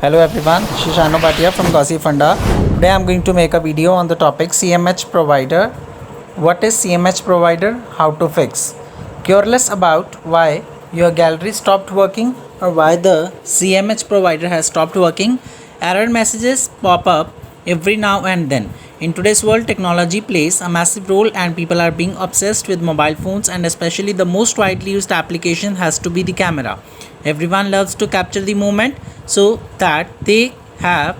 Hello everyone, Shishano Bhatia from Gauzy Funda. Today I am going to make a video on the topic CMH provider. What is CMH provider? How to fix? Curious about why your gallery stopped working or why the CMH provider has stopped working? Error messages pop up every now and then. In today's world, technology plays a massive role and people are being obsessed with mobile phones, and especially the most widely used application has to be the camera. Everyone loves to capture the moment so that they have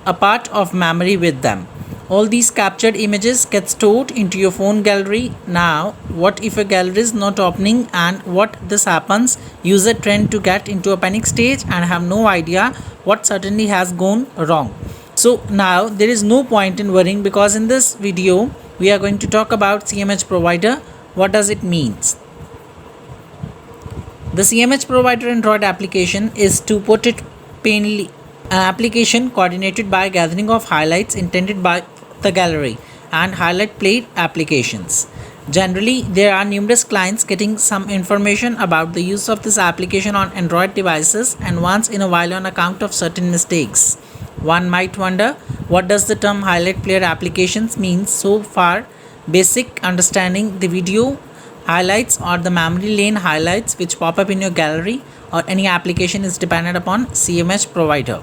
a part of memory with them. All these captured images get stored into your phone gallery. Now, what if a gallery is not opening, and what this happens? User tend to get into a panic stage and have no idea what certainly has gone wrong. So now there is no point in worrying, because in this video we are going to talk about CMH provider. What does it means? The CMH provider Android application is, to put it plainly, an application coordinated by gathering of highlights intended by the gallery and highlight plate applications. Generally, there are numerous clients getting some information about the use of this application on Android devices, and once in a while on account of certain mistakes. One might wonder, what does the term highlight player applications mean? So far, basic understanding: the video highlights or the memory lane highlights which pop up in your gallery or any application is dependent upon CMH provider.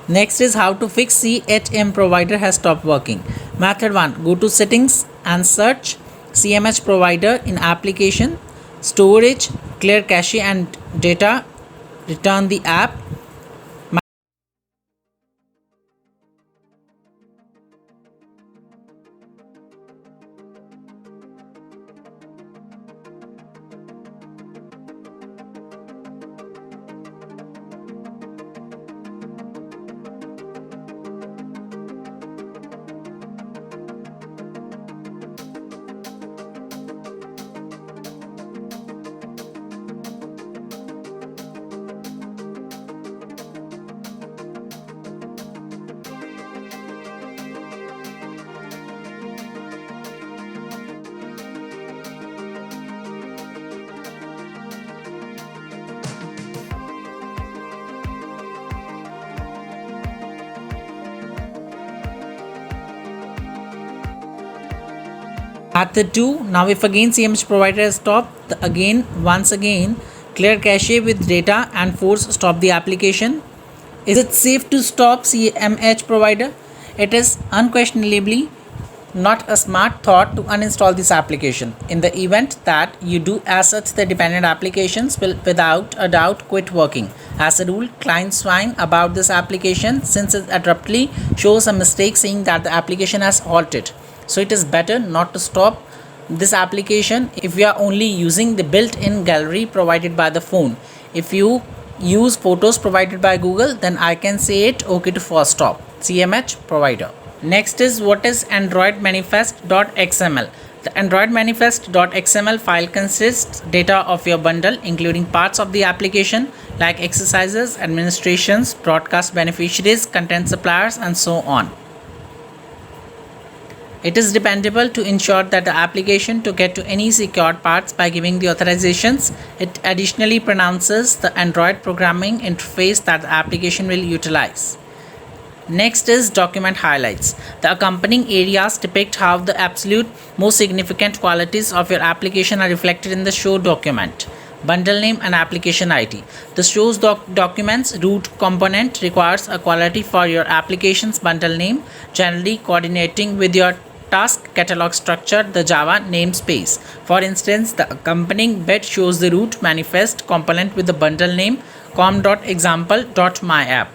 Next is how to fix CMH provider has stopped working. Method 1. Go to settings and search CMH provider in application, storage, clear cache and data, return the app. Method 2. Now if again CMH provider has stopped, once again clear cache with data and force stop the application. Is it safe to stop CMH provider? It is unquestionably not a smart thought to uninstall this application. In the event that you do, as such, the dependent applications will without a doubt quit working. As a rule, clients whine about this application since it abruptly shows a mistake saying that the application has halted. So it is better not to stop this application if you are only using the built-in gallery provided by the phone. If you use photos provided by Google, then I can say it okay to force stop CMH provider. Next is, what is Android manifest.xml? The Android manifest.xml file consists data of your bundle, including parts of the application like exercises, administrations, broadcast beneficiaries, content suppliers, and so on. It is dependable to ensure that the application to get to any secured parts by giving the authorizations. It additionally pronounces the Android programming interface that the application will utilize. Next is document highlights. The accompanying areas depict how the absolute most significant qualities of your application are reflected in the show document. Bundle name and application ID. The shows documents root component requires a quality for your application's bundle name, generally coordinating with your task catalog structure, the Java namespace. For instance, the accompanying bit shows the root manifest component with the bundle name com.example.myapp.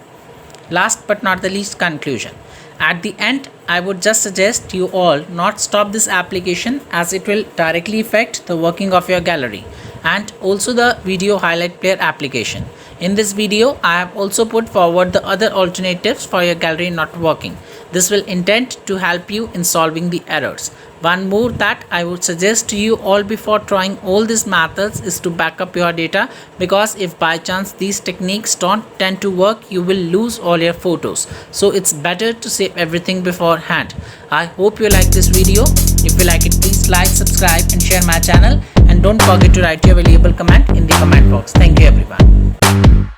Last but not the least, conclusion. At the end, I would just suggest you all not stop this application, as it will directly affect the working of your gallery and also the video highlight player application. In this video, I have also put forward the other alternatives for your gallery not working. This will intend to help you in solving the errors. One more that I would suggest to you all before trying all these methods is to back up your data, because if by chance these techniques don't tend to work, you will lose all your photos. So it's better to save everything beforehand. I hope you like this video. If you like it, please like, subscribe and share my channel, and don't forget to write your valuable comment in the comment box. Thank you everyone.